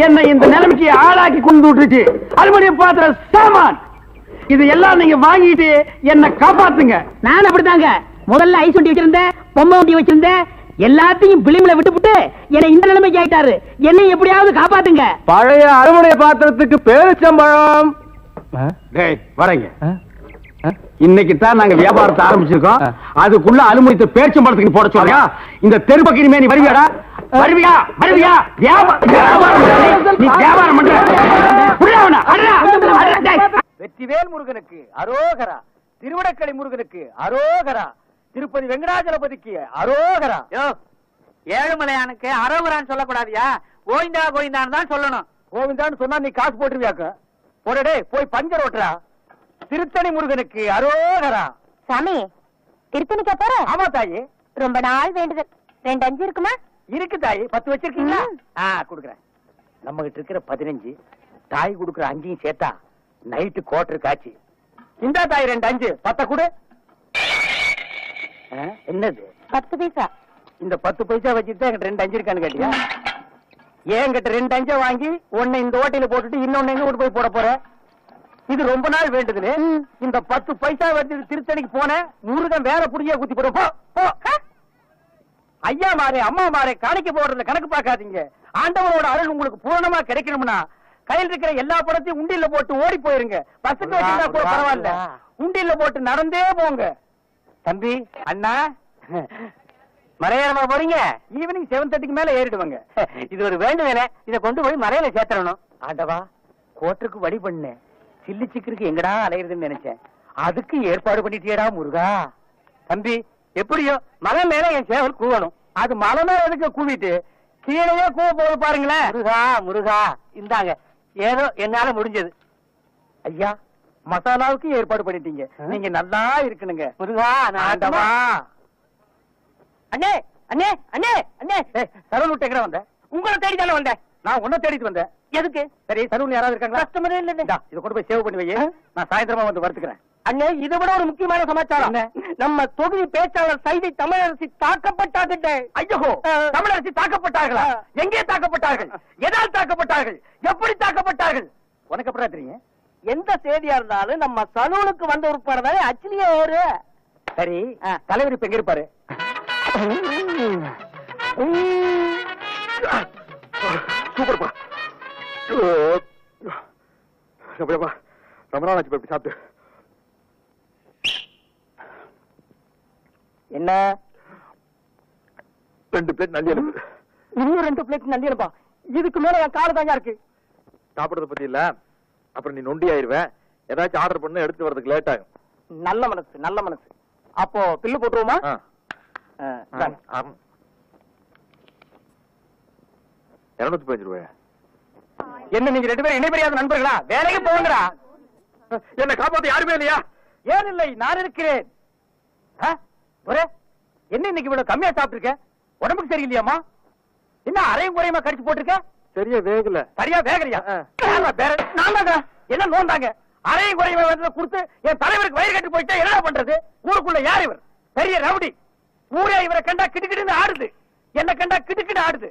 என்னை இந்த நிலைமைக்கு ஆளாக்கி கொண்டு விட்டுச்சு. அலுமினிய பாத்திர சாமான் இது எல்லாம் நீங்க வாங்கிட்டு என்ன காப்பாத்துங்க. நான் அப்படித்தாங்க. முதல்ல ஐஸ் வண்டி வச்சிருந்தேன், பொம்மை வண்டி வச்சிருந்தேன், எல்லாத்தையும் பிலிம்ல விட்டுப்புட்டு என்னை இந்த நிலைமைக்கு ஆயிட்டாரு. என்னை எப்படியாவது காப்பாத்துங்க. பழைய அலுமினிய பாத்திரத்துக்கு பேரிச்சம்பழம். டேய் வரங்க. இன்னைக்கு தான் நாங்க வியாபாரத்தை ஆரம்பிச்சிருக்கோம். அதுக்குள்ள அலுமினியத்தை பேரிச்சம்பழத்துக்கு போட சொல்றியா? இந்த தெருப்பக்கிரி மேனி வருவியாடா? வருவியா? வருவியா? நீ வியாபாரம் பண்ற. வெற்றிவேல் முருகனுக்கு அரோகரா, திருவடக்கலை முருகனுக்கு அரோகரா, திருப்பதி வெங்கடாஜலபதிக்கு அரோகரா. ஏழுமலையானுக்கு அரோகரான்னு சொல்லக்கூடாதியா? கோவிந்தா கோவிந்தான்னு தான் சொல்லணும். கோவிந்தான்னு சொன்னா நீ காசு போட்டுருவியாக்க. போடே போய் பஞ்சர் ஓட்டுறா. திருத்தணி முருகனுக்கு அரோகரா. சாமி, திருத்தணிக்கு போற? ஆமா தாயி, ரொம்ப நாள் வேண்டுதல். 2 5 இருக்குமா? இருக்கு தாயி. 10 வச்சிருக்கீங்களா? குடுக்குறேன். நம்ம கிட்ட இருக்கிற 15, தாய் குடுக்குற 5 சேர்த்தா நைட்டு கோட்டர் காட்சி. இந்த தாய் 2 5 10 கொடு. என்னது? 10 பைசா. இந்த 10 பைசா வச்சுட்டு என்கிட்ட 2 5 இருக்கான்னு கேட்டியா? என்கிட்ட 2 5 வாங்கி ஒன்னு இந்த ஓட்டையில போட்டுட்டு இன்னொன்னு எங்க போய் போட போற? இது ரொம்ப நாள் வேண்டுதுன்னு இந்த 10 பைசா வச்சு திருத்தணிக்கு போன முருகன் வேற புடியா குத்தி போடும். ஐயா மாறே, அம்மா மாறே, காணிக்க போடுறதுல கணக்கு பார்க்காதீங்க. ஆண்டவரோட அருள் உங்களுக்கு பூரணமா கிடைக்கணும்னா கையில் இருக்கிற எல்லா படத்தையும் உண்டியில போட்டு ஓடி போயிருங்க. பஸ்ஸுக்கு வச்சிருந்தா கூட பரவாயில்ல, உண்டியில போட்டு நடந்தே போங்க. தம்பி, அண்ணா, மலையேறமா போறீங்க? ஈவினிங் 7:30க்கு மேல ஏறிடுவாங்க. இது ஒரு வேண்டுதலே. இதை கொண்டு போய் மலையில சேர்த்தரணும். ஆண்டவா, கோட்டருக்கு வழி பண்ணு. சில்லி சிக்கருக்கு எங்கடா அலையிறதுன்னு நினைச்சேன். அதுக்கு ஏற்பாடு பண்ணிட்டியடா முருகா. தம்பி, எப்படியோ மலை மேல என் சேவல் கூவணும். அது மலை மேல எதுக்கு கூவிட்டு கீழே கூவ போது பாருங்களேன். முருகா முருகா, இந்தாங்க ஏதோ என்னால முடிஞ்சது. ஐயா, மசாலாவுக்கு ஏற்பாடு பண்ணிட்டீங்க. நீங்க நல்லா இருக்கணுங்க முருகா. ஆண்டவா. அண்ணே அண்ணே அண்ணே அண்ணே, சரவண விட்டு எங்கடா வந்த? உங்களை தேடி தானே வந்தேன். நான் உன்ன தேடிட்டு வந்தேன். எதுக்கு? சரி, சரவண யாராவது இருக்காங்களா? கஸ்டமரே இல்ல. இதை கொண்டு போய் சேவ் பண்ணி வை. நான் சாயந்தரமா வந்து வறுத்துக்கிறேன். அண்ணே, இதை விட ஒரு முக்கியமான சமாச்சாரம். நம்ம தொகுதி பேச்சாளர் சைதை தமிழரசி தாக்கப்பட்டார்கள். ஐயோ, தமிழரசி தாக்கப்பட்டார்களா? எங்கே தாக்கப்பட்டார்கள்? எதால் தாக்கப்பட்டார்கள்? எப்படி தாக்கப்பட்டார்கள்? உனக்கு எப்படி தெரியும்? எந்த செய்தியா இருந்தாலும் நம்ம சலூனுக்கு வந்த உட்பாடுதானே அச்சிலியே ஏறு. சரி, தலைவர் இப்ப எங்க இருப்பாரு? சூப்பர். ரொம்ப நாள் ஆச்சு போய் சாப்பிட்டு. என்ன 2 பிளேட் நல்லி அனுப்பு. இன்னும் 2 பிளேட் நல்லி அனுப்பா. இதுக்கு மேல என் கால தாங்க இருக்கு. சாப்பிடுறத பத்தி இல்ல, அப்புறம் நீ நொண்டி ஆயிருவேன். ஏதாச்சும் ஆர்டர் பண்ண எடுத்து வரதுக்கு லேட் ஆகும். நல்ல மனசு நல்ல மனசு. அப்போ பில்லு போட்டுருவோமா? 215 ரூபாய். என்ன நீங்க 2 பேரும் இணைபெரியாத நண்பர்களா? வேலைக்கு போங்கடா. என்ன காப்பாத்த யாருமே இல்லையா? ஏன் இல்லை, நான் இருக்கிறேன். என்ன இன்னைக்கு இவ்வளவு கம்மியா சாப்பிட்டுருக்க? உடம்புக்கு சரியில்லையாமா? என்ன அரையும் குறையுமா கடிச்சு போட்டிருக்க? சரியா வேகல. சரியா வேகலையா? என்ன நோந்தாங்க? அரையும் குறையுமா கொடுத்து என் தலைவருக்கு வயிறு கட்டு போயிட்டா என்ன பண்றது? ஊருக்குள்ள யார் இவர்? பெரிய ரவுடி. ஊரே இவரை கண்டா கிடுக்கிடுன்னு ஆடுது. என்ன கண்டா கிடுக்கிட்டு ஆடுது.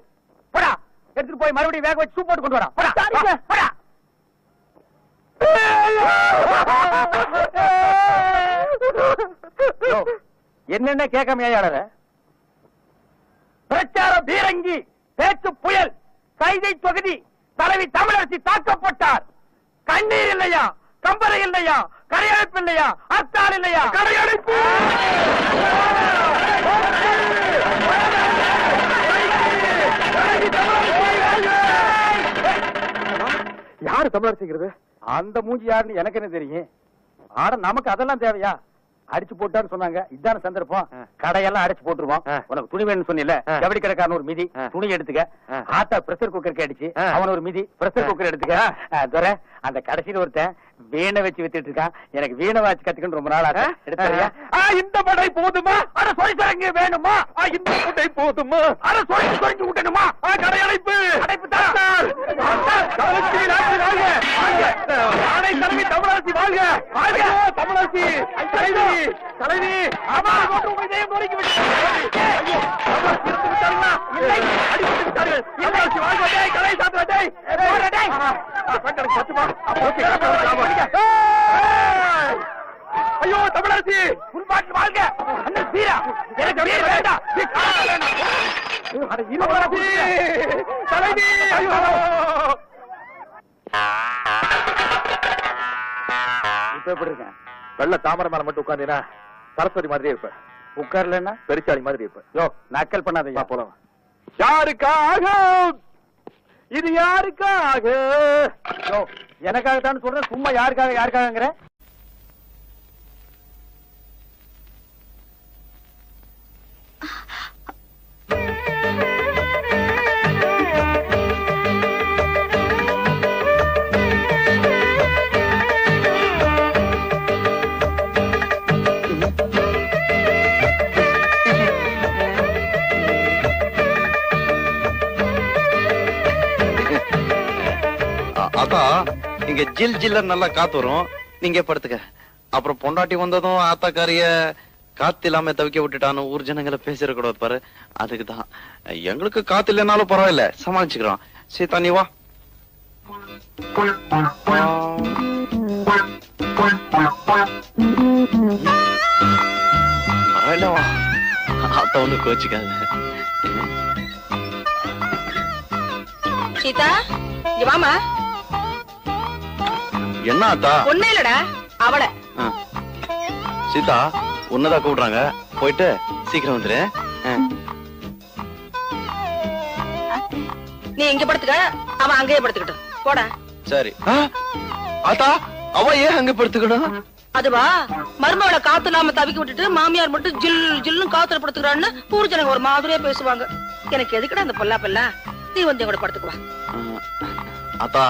போடா, எடுத்துட்டு போய் மறுபடியும் வேக வச்சு சூப் போட்டு கொண்டு வரா. போடா. என்னென்ன கேட்காம ஏழற? பிரச்சார பீரங்கி, பேச்சு புயல், கைதை தொகுதி தலைவி தமிழரசி தாக்கப்பட்டார். கண்ணீர் இல்லையா, கம்பரை இல்லையா, கரையடைப்பு இல்லையா, அத்தால் இல்லையா, கரையடைப்பு. யாரு தமிழரசிங்கிறது? அந்த மூஞ்சி யாருன்னு எனக்கு என்ன தெரியும்? ஆனா நமக்கு அதெல்லாம் தேவையா? அடிச்சு போட்டான்னு சொன்னாங்க. இதான சந்தர்ப்பம். கடையெல்லாம் அடிச்சு போட்டுருவோம். உனக்கு துணி வேணும்னு சொன்னில, ஜவுளி கடைக்காரன் ஒரு மிதி துணி எடுத்துக்க. ஆத்தா பிரஷர் குக்கருக்கு அடிச்சு அவன் ஒரு மிதி பிரஷர் குக்கர் எடுத்துக்க. துரை, அந்த கடைசியில் ஒருத்தன் வீணை வச்சு வித்துட்டு இருக்கான். எனக்கு வீணை வாச்சு கத்துக்கணும் ரொம்ப நாள் ஆக. எடுத்தாரியா? இந்த படை போதுமா? அட சொரிசரங்கு வேணுமா? இந்த படை போதுமா? அட சொரிஞ்சு விட்டணுமா? கடையடைப்பு அடைப்பு தான். தலைவி தமிழரசி வாழ்க! வாழ்க தமிழரசி! தலைவி தலைவி! ஆமா, இதயம் நொறுக்கி விட்டார்கள். தமிழரசி வாழ்க! கலை சாத்திரத்தை சத்துமா. ஐயோ தமிழரசி உள்பாட்டு வாழ்க! அண்ணன் சீரா எனக்கு வீர வேண்டாம். தலைவி! ஐயோ இப்ப எப்படி இருக்கேன்? வெள்ள தாமரை மேல மட்டும் உட்கார்ந்தீங்கன்னா சரஸ்வதி மாதிரியே இருப்ப. உட்கார்லன்னா பெருச்சாளி மாதிரி இருப்ப. யோ, நக்கல் பண்ணாதீங்க. போலாம். யாருக்காக இது? யாருக்காக? யோ, எனக்காகத்தான் சொல்றேன். சும்மா யாருக்காகங்கிற? அதான் இங்க ஜில் ஜில்ல நல்லா காத்து வரும். நீங்க படுத்துக்க. அப்புறம் பொண்டாட்டி வந்ததும் ஆத்தாக்காரிய காத்து இல்லாம தவிக்க விட்டுட்டான்னு ஊர் ஜனங்களை பேசிடக்கூடாது பாரு. அதுக்குதான் எங்களுக்கு காத்து இல்லைனாலும் பரவாயில்ல, சமாளிச்சுக்கிறோம். சீதா நீ வா. பரவாயில்ல வா. அத்த ஒண்ணு கோச்சுக்காது. சீதா இங்க வாமா. என்ன ஆத்தா? ஒண்ணு இல்லடா, அவளை. சீதா உன்னதான் கூப்பிடுறாங்க, போயிட்டு சீக்கிரம் வந்துரு. நீ இங்க படுத்துக்க, அவன் அங்கேயே படுத்துக்கிட்டு போடா. சரி. ஆத்தா அவ ஏன் அங்க படுத்துக்கணும்? அதுவா, மருமகளை காத்து இல்லாம தவிக்க விட்டுட்டு மாமியார் மட்டும் ஜில் ஜில்லும் காத்துல படுத்துக்கிறான்னு ஊர் ஜனங்க ஒரு மாதிரியா பேசுவாங்க. எனக்கு எதுக்குடா அந்த பொல்லா பெல்லா? நீ வந்து கூட படுத்துக்குவா. ஆத்தா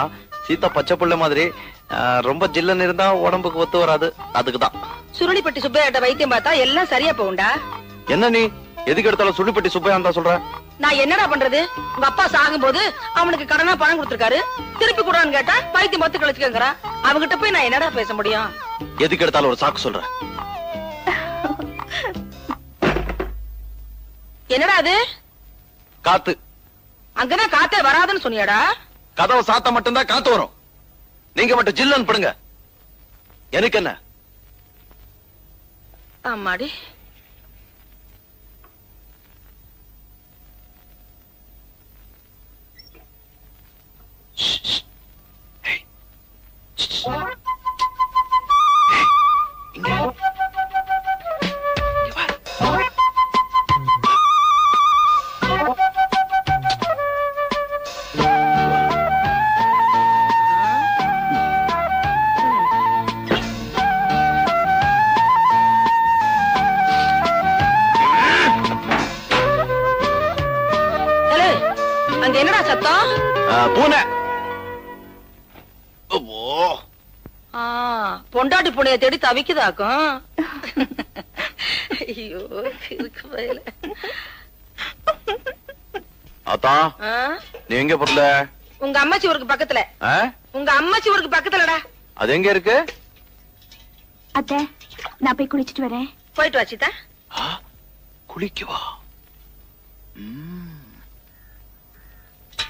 சீதா பச்சை புள்ள மாதிரி ரொம்ப ஜில்லன்னு இருந்தா உடம்புக்கு ஒத்து வராது. அதுக்குதான் சுருளிப்பட்டி சுப்பையாட்ட வைத்தியம் பார்த்தா எல்லாம் சரியா போகும்டா. என்ன நீ எதுக்கு எடுத்தாலும் சுள்ளிப்பட்டி சுப்பையா தான் சொல்ற? நான் என்னடா பண்றது? உங்க அப்பா சாகும் போது அவனுக்கு கடனா பணம் கொடுத்திருக்காரு. திருப்பி கூடான்னு கேட்டா வைத்தியம் பார்த்து கழிச்சுக்கங்கிறான். அவங்கிட்ட போய் நான் என்னடா பேச முடியும்? எதுக்கு எடுத்தாலும் ஒரு சாக்கு சொல்ற. என்னடா அது? காத்து. அங்கதான் காத்தே வராதுன்னு சொன்னியாடா? கதவை சாத்த மட்டும்தான் காத்து வரும். நீங்க மட்டும் ஜில்லன்னு படுங்க. எனக்கு என்ன? ஆமாடி. அங்க என்னடா சத்தம்? பூனை. பொண்டாட்டி பூனைய தேடி தவிக்குதாக்கும். ஐயோ அத்தா, நீ எங்க பொருள? உங்க அம்மாச்சி ஊருக்கு பக்கத்துல. உங்க அம்மாச்சி ஊருக்கு பக்கத்துலடா. அது எங்க இருக்கு? அத்தை, நான் போய் குளிச்சிட்டு வரேன். போயிட்டு வா சீதா. குளிக்கவா?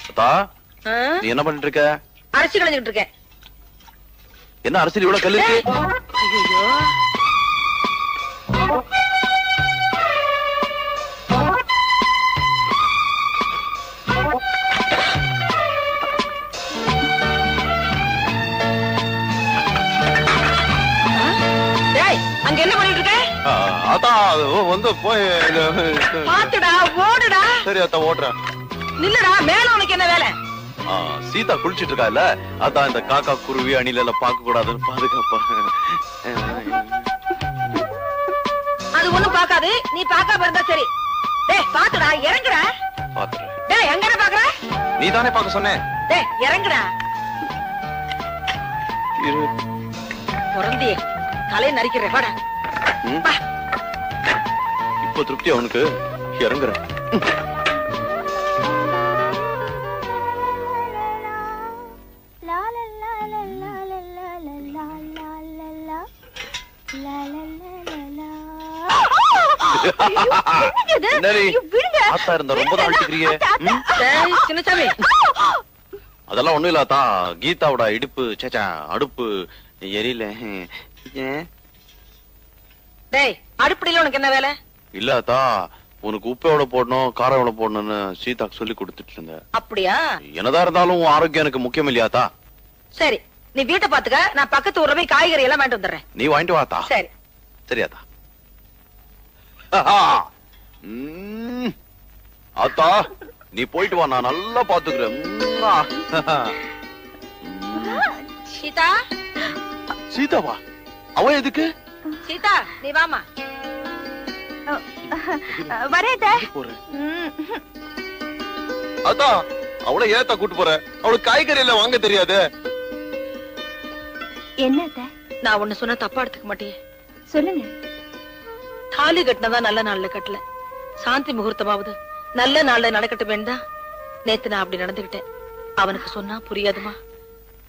அத்தா, நீ என்ன பண்ணிட்டு இருக்க? அரிசி களைஞ்சிட்டு இருக்கேன். என்ன அரசியல் இவ்வளவு கல்லு இருக்கு? ஐயோ, அங்க என்ன பண்ணிட்டு இருக்க? அதான் வந்து போய் பாத்துடா, ஓடுடா. சரி அத்தா, ஓடுறேன். நில்லுடா, மேல உனக்கு என்ன வேலை? சீதா குளிச்சிட்டு இருக்கா இல்ல, அதான் இந்த காக்கா குருவி அணில எல்லாம் பார்க்க கூடாதுன்னு பாதுகாப்பா. அது ஒண்ணும் பாக்காது, நீ பாக்காம இருந்தா சரி. டேய் பாத்துடா, இறங்குடா. பாத்துறேன். டேய் எங்கடா பாக்குற? நீ தானே பார்க்க சொன்னே. டேய் இறங்குடா. பொறந்தியே தலையை நரிக்கிறேன், வாடா. இப்ப திருப்தி அவனுக்கு. இறங்குறேன். அதெல்லாம் ஒண்ணும் இல்லாதா, கீதாவோட இடுப்பு சேச்சா அடுப்பு எரியல. டேய் அடுப்படியில உனக்கு என்ன வேலை? இல்லாதா, உனக்கு உப்பு எவ்வளவு போடணும் காரம் எவ்வளவு போடணும்னு சீதாக்கு சொல்லி கொடுத்துட்டு இருந்தேன். அப்படியா? என்னதான் இருந்தாலும் உன் ஆரோக்கியம் எனக்கு முக்கியம் இல்லையாத்தா? சரி, நீ வீட்டை பாத்துக்க, நான் பக்கத்து ஊர்ல போய் காய்கறி எல்லாம் வாங்கிட்டு வந்துடுறேன். நீ வாங்கிட்டு வாத்தா. சரி. சரியாத்தா. அத்தா, நீ போயிட்டு வா, நான் நல்லா பாத்துக்கிறேன். சீதா. சீதாவா? அவன் எதுக்கு? சீதா நீ வாமா. வரேன். அதான் அவளை ஏத்தா கூட்டு போற? அவளுக்கு காய்கறி எல்லாம் வாங்க தெரியாது. என்ன? நான் ஒண்ணு சொன்ன தப்பா எடுத்துக்க மாட்டேன். சொல்லுங்க. தாலி கட்டினதா நல்ல நாள்ல கட்டல, சாந்தி முகூர்த்தமாவது நல்ல நாள்ல நடக்கட்டும் வேண்டாம். நேத்து நான் அப்படி நடந்துகிட்டேன். அவனுக்கு சொன்னா புரியாதுமா,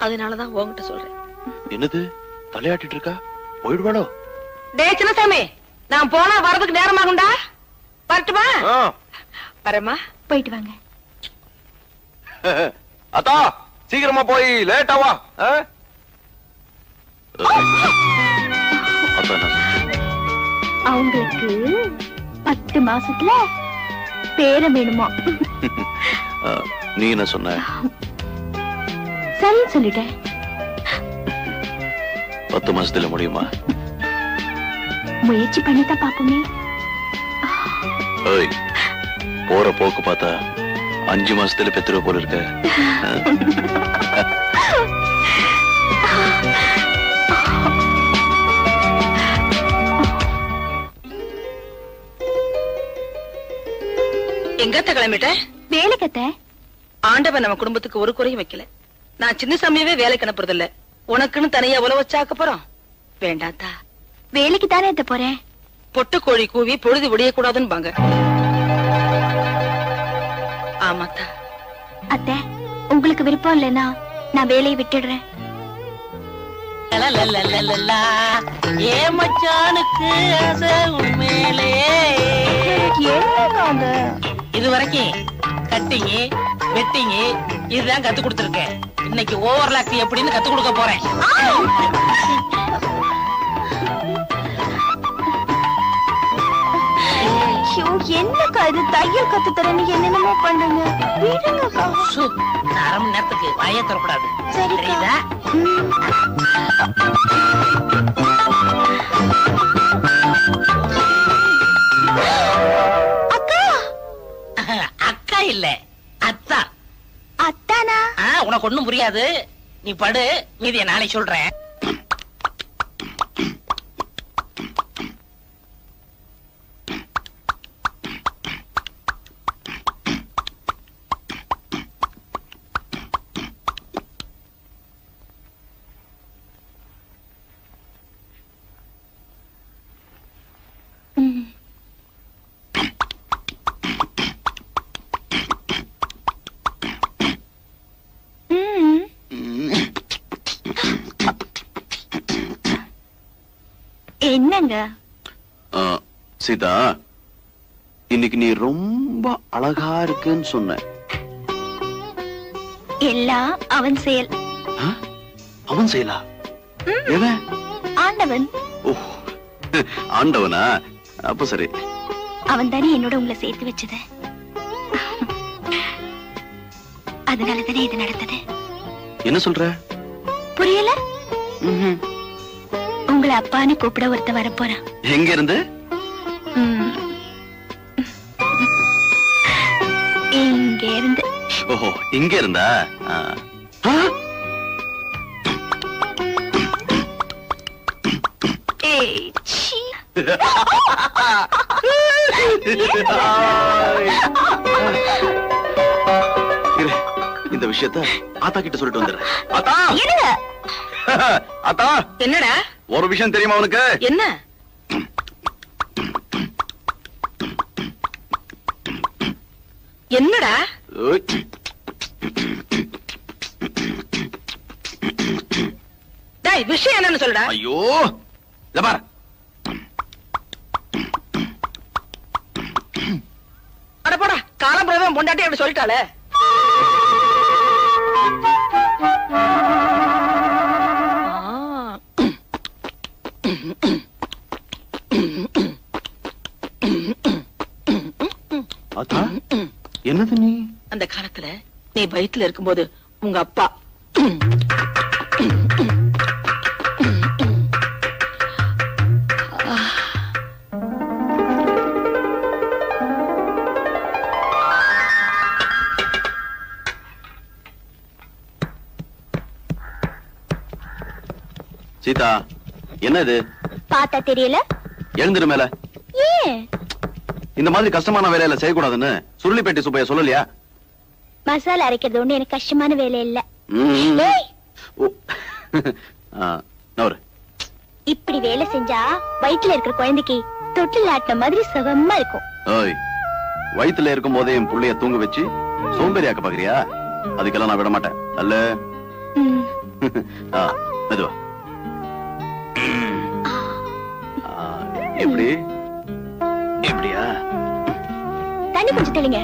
அதனாலதான் உன்கிட்ட சொல்றேன். என்னது தலையாட்டிட்டு இருக்கா? போயிடுவாளோ? டே சின்னசாமி, நான் போனா வரதுக்கு நேரமாகும்டா. வரட்டுமா? வரமா. போயிட்டு வாங்க. அத்தா சீக்கிரமா போய் லேட்டாவா. அவங்களுக்கு 10 மாசத்துல பேரம் வேணுமா? நீ என்ன சொன்ன? சரின்னு சொல்லிட்டேன். 10 மாசத்துல முடியுமா? முயற்சி பண்ணித்தான் பாப்போமே. போற போக்கு பார்த்தா 5 மாசத்துல பெத்துற போல இருக்க. எங்கத்த கிளம்பிட்ட? வேலைக்கத்த. ஆண்டவன் நம்ம குடும்பத்துக்கு ஒரு குறையும் வைக்கல. நான் சின்ன சமயமே வேலைக்கு அனுப்புறதில்ல. உனக்குன்னு தனியா உழவு வச்சாக்க போறோம். வேண்டாத்தா. வேலைக்கு தானே எத்த போறேன். பொட்டு கோழி கூவி பொழுது விடிய கூடாதுன்னு. ஆமாத்தா. அத்தை, உங்களுக்கு விருப்பம் இல்லைன்னா நான் வேலையை விட்டுடுறேன். ஏ மச்சானுக்கு ஆசை உண்மையிலே. இது வரைக்கும் கட்டிங் வெட்டிங் இதுதான் கத்து கொடுத்துருக்கேன். இன்னைக்கு ஓவர்லாக் எப்படின்னு கத்து கொடுக்க போறேன். என்னக்கா இது தையல் கத்து தரேன்னு என்னென்னமோ பண்றீங்க. அரை மணி நேரத்துக்கு வாயை தரக்கூடாது. சரிதா? அக்கா இல்ல, அத்தா. அத்தானா? உனக்கு ஒண்ணும் புரியாது. நீ படு, மீதிய நாளை சொல்றேன். என்னங்க சீதா, இன்னைக்கு நீ ரொம்ப அழகா இருக்குன்னு சொன்ன. எல்லாம் அவன் செயல். அவன் செய்யலா? எவன்? ஆண்டவன். ஆண்டவனா? அப்ப சரி. அவன் தானே என்னோட உங்களை சேர்த்து வச்சது. அதனாலதானே இது நடந்தது. என்ன சொல்ற? புரியல. உங்களை அப்பான்னு கூப்பிட ஒருத்த வரப்போறான். எங்க இருந்து? இங்க இருந்து. ஓஹோ, இங்க இருந்தா? இந்த விஷயத்த ஆத்தா கிட்ட சொல்லிட்டு வந்துடுறேன். ஆத்தா! ஆத்தா! என்னடா? ஒரு விஷயம் தெரியுமா உனக்கு? என்ன? என்னடா? டேய், விஷயம் என்னன்னு சொல்லுடா. ஐயோ, இத பாரு. அட போடா, காலம்புறவன் பொண்டாட்டி அப்படி சொல்லிட்டாளே. ஆத்தா, என்னது நீ? அந்த காலத்துல நீ வயித்துல இருக்கும்போது உங்க அப்பா சீதா, என்ன இது? பார்த்தா தெரியல. எழுந்துரு மேல. ஏன் இந்த மாதிரி கஷ்டமான வேலையில செய்யக்கூடாதுன்னு சுருளிப்பேட்டை சுப்பைய சொல்லலையா? மசாலா அரைக்கிறது ஒண்ணு எனக்கு கஷ்டமான வேலை இல்ல. இப்படி வேலை செஞ்சா வயிற்றுல இருக்கிற குழந்தைக்கு தொட்டில் ஆட்டின மாதிரி சுகமா இருக்கும். வயிற்றுல இருக்கும் போதே என் புள்ளைய தூங்க வச்சு சோம்பேறியாக்க பாக்குறியா? அதுக்கெல்லாம் நான் விட மாட்டேன். அல்ல மெதுவா. எப்படி? எப்படியா? தண்ணி கொஞ்சம் தெளிங்க.